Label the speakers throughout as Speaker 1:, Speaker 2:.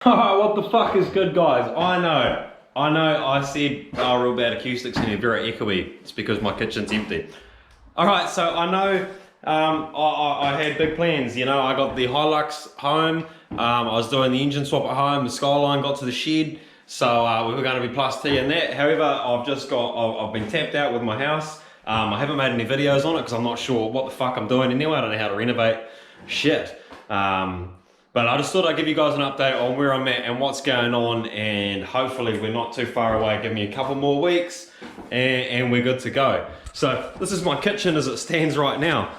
Speaker 1: What the fuck is good, guys? I know I said real bad acoustics in here, very echoey. It's because my kitchen's empty. Alright, so I know I had big plans, you know. I got the Hilux home, I was doing the engine swap at home, the Skyline got to the shed, so we were going to be plus T in that. However, I've been tapped out with my house. I haven't made any videos on it because I'm not sure what the fuck I'm doing anyway. I don't know how to renovate shit. But I just thought I'd give you guys an update on where I'm at and what's going on, and hopefully we're not too far away. Give me a couple more weeks and we're good to go. So this is my kitchen as it stands right now.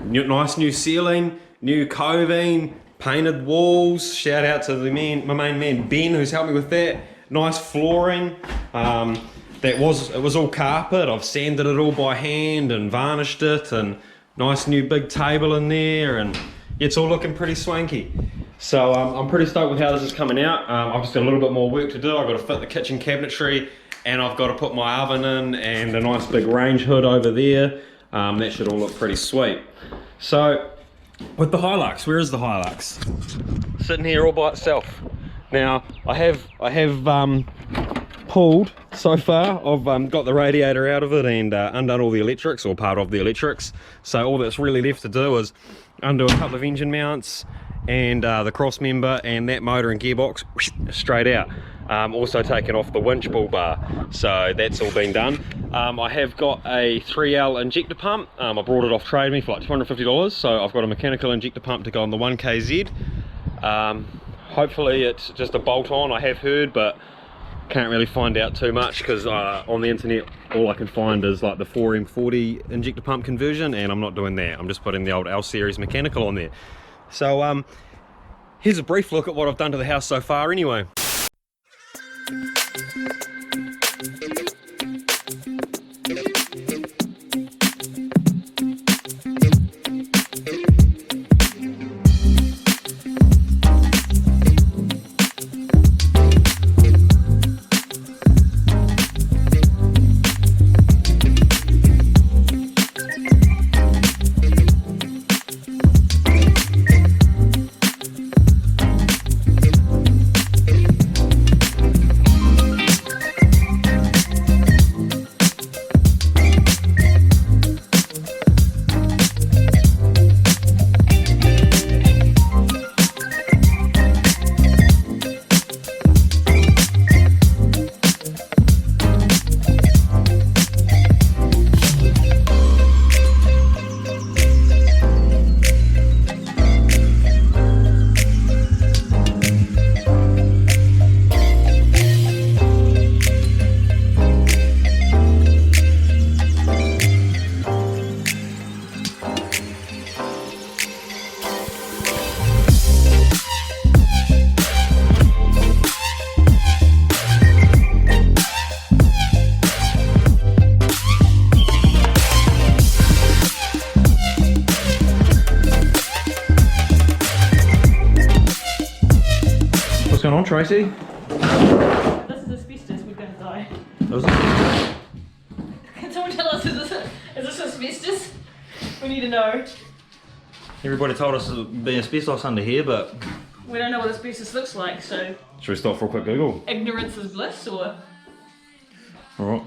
Speaker 1: Nice new ceiling, new coving, painted walls. Shout out to my main man Ben, who's helped me with that. Nice flooring. It was all carpet. I've sanded it all by hand and varnished it, and nice new big table in there, and it's all looking pretty swanky. So I'm pretty stoked with how this is coming out. I've just got a little bit more work to do. I've got to fit the kitchen cabinetry, and I've got to put my oven in and a nice big range hood over there. That should all look pretty sweet. So with the Hilux, where is the Hilux? Sitting here all by itself. Now I have pulled so far. I've got the radiator out of it and undone all the electrics, or part of the electrics. So all that's really left to do is undo a couple of engine mounts and the cross member and that motor and gearbox straight out. Also taken off the winch bull bar, so that's all been done. I have got a 3L injector pump. I brought it off Trade Me for like $250, so I've got a mechanical injector pump to go on the 1KZ. Hopefully it's just a bolt on, I have heard, but can't really find out too much because on the internet all I can find is like the 4M40 injector pump conversion, and I'm not doing that. I'm just putting the old L series mechanical on there. So here's a brief look at what I've done to the house so far anyway. What's going on, Tracy?
Speaker 2: This is asbestos, we're going to die. Can someone tell us, is this asbestos? We need to know.
Speaker 1: Everybody told us there'd be asbestos under here, but
Speaker 2: We don't know what asbestos looks like, so
Speaker 1: should we stop for a quick Google?
Speaker 2: ignorance is bliss, or?
Speaker 1: Alright.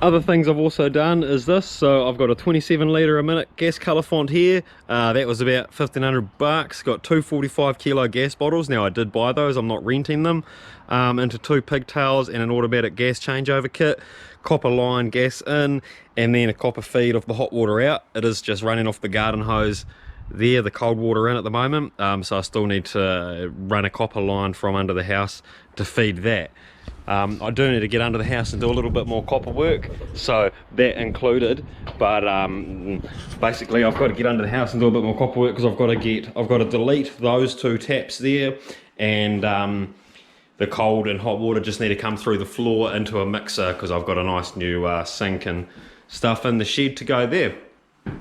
Speaker 1: Other things I've also done is this. So I've got a 27 litre a minute gas colour font here. That was about 1,500 bucks. Got two 45 kilo gas bottles. Now I did buy those, I'm not renting them. Into two pigtails and an automatic gas changeover kit. Copper line gas in, and then a copper feed of the hot water out. It is just running off the garden hose there, the cold water in at the moment. So I still need to run a copper line from under the house to feed that. I do need to get under the house and do a little bit more copper work, so that included, but basically I've got to get under the house and do a bit more copper work because I've got to delete those two taps there, and the cold and hot water just need to come through the floor into a mixer because I've got a nice new sink and stuff in the shed to go there.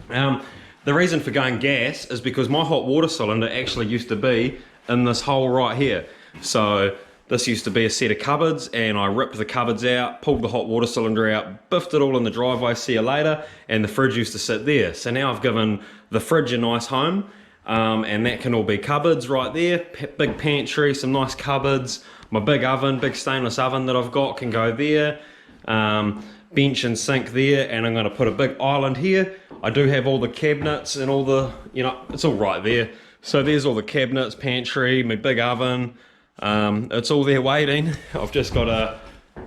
Speaker 1: The reason for going gas is because my hot water cylinder actually used to be in this hole right here. So this used to be a set of cupboards, and I ripped the cupboards out, pulled the hot water cylinder out, biffed it all in the driveway, see you later, and the fridge used to sit there. So now I've given the fridge a nice home, and that can all be cupboards right there, big pantry, some nice cupboards, my big oven, big stainless oven that I've got can go there, bench and sink there, and I'm going to put a big island here. I do have all the cabinets and all the, you know, it's all right there. So there's all the cabinets, pantry, my big oven. It's all there waiting. I've just got to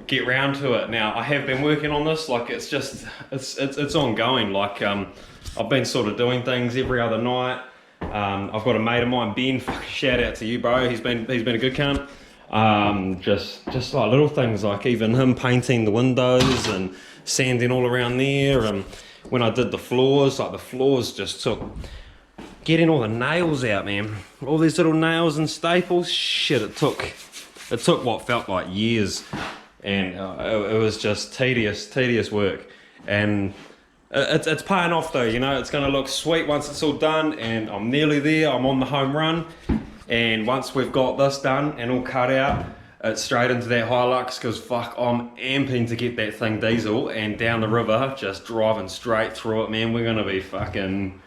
Speaker 1: get round to it. Now I have been working on this, like it's ongoing. Like I've been sort of doing things every other night. I've got a mate of mine, Ben, shout out to you, bro. He's been a good cunt. Just like little things, like even him painting the windows and sanding all around there. And when I did the floors, like the floors just took getting all the nails out, man. All these little nails and staples, shit, it took what felt like years, and it was just tedious work. And it's paying off though, you know. It's gonna look sweet once it's all done, and I'm nearly there. I'm on the home run, and once we've got this done and all cut out, it's straight into that Hilux, because fuck, I'm amping to get that thing diesel and down the river, just driving straight through it, man. We're gonna be fucking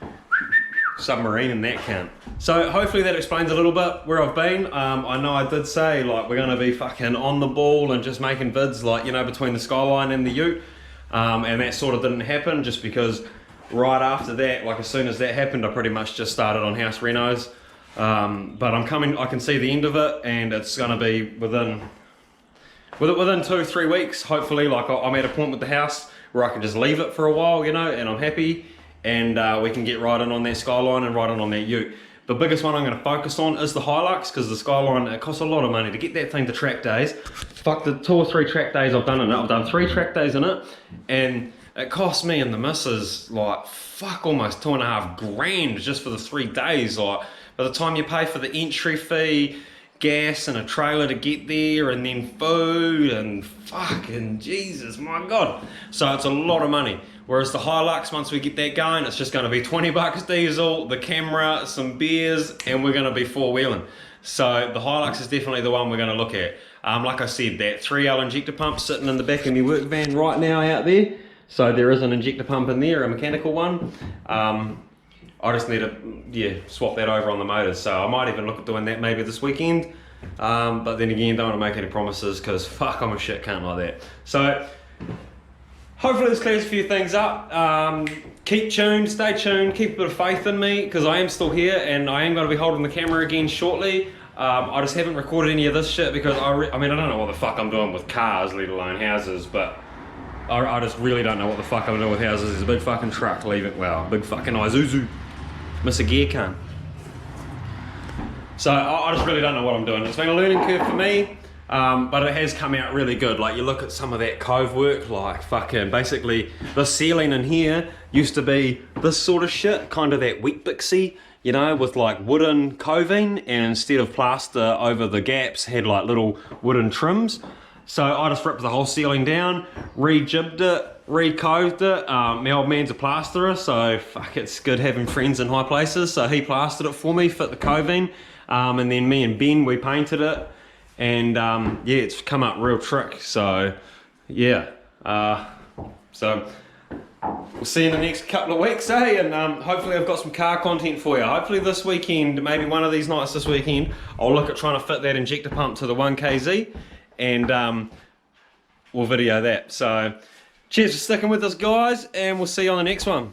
Speaker 1: submarine in that count. So hopefully that explains a little bit where I've been. I know I did say like we're gonna be fucking on the ball and just making vids, like, you know, between the Skyline and the Ute, and that sort of didn't happen just because right after that, like as soon as that happened, I pretty much just started on house renos. But I'm coming, I can see the end of it, and it's gonna be within 2-3 weeks hopefully. Like I'm at a point with the house where I can just leave it for a while, you know, and I'm happy, and we can get right in on that Skyline and right in on that Ute. The biggest one I'm going to focus on is the Hilux, because the Skyline, it costs a lot of money to get that thing to track days. Fuck, the 2 or 3 track days I've done in it, I've done 3 track days in it, and it cost me and the missus like fuck almost 2.5 grand just for the 3 days. Like by the time you pay for the entry fee, gas and a trailer to get there, and then food, and fucking Jesus, my God. So it's a lot of money. Whereas the Hilux, once we get that going, it's just gonna be 20 bucks diesel, the camera, some beers, and we're gonna be 4-wheeling. So the Hilux is definitely the one we're gonna look at. Like I said, that 3L injector pump sitting in the back of my work van right now out there. So there is an injector pump in there, a mechanical one. I just need to, swap that over on the motors. So I might even look at doing that maybe this weekend. But then again, don't want to make any promises, because fuck, I'm a shit cunt like that. So hopefully this clears a few things up. Keep tuned, stay tuned, keep a bit of faith in me, because I am still here and I am going to be holding the camera again shortly. I just haven't recorded any of this shit because I mean, I don't know what the fuck I'm doing with cars, let alone houses, but I just really don't know what the fuck I'm doing with houses. There's a big fucking truck leaving, well, big fucking Isuzu. Miss a gear cunt. So I just really don't know what I'm doing. It's been a learning curve for me, but it has come out really good. Like you look at some of that cove work, like fucking basically the ceiling in here used to be this sort of shit, kind of that wet bixie, you know, with like wooden coving, and instead of plaster over the gaps had like little wooden trims. So I just ripped the whole ceiling down, re-jibbed it, re-coved it. My old man's a plasterer, so fuck, it's good having friends in high places. So he plastered it for me, fit the coving, and then me and Ben, we painted it, and yeah, it's come up real trick. So yeah, so we'll see you in the next couple of weeks, eh? And hopefully I've got some car content for you. Hopefully this weekend, maybe one of these nights this weekend, I'll look at trying to fit that injector pump to the 1KZ, and we'll video that. So Cheers for sticking with us, guys, and we'll see you on the next one.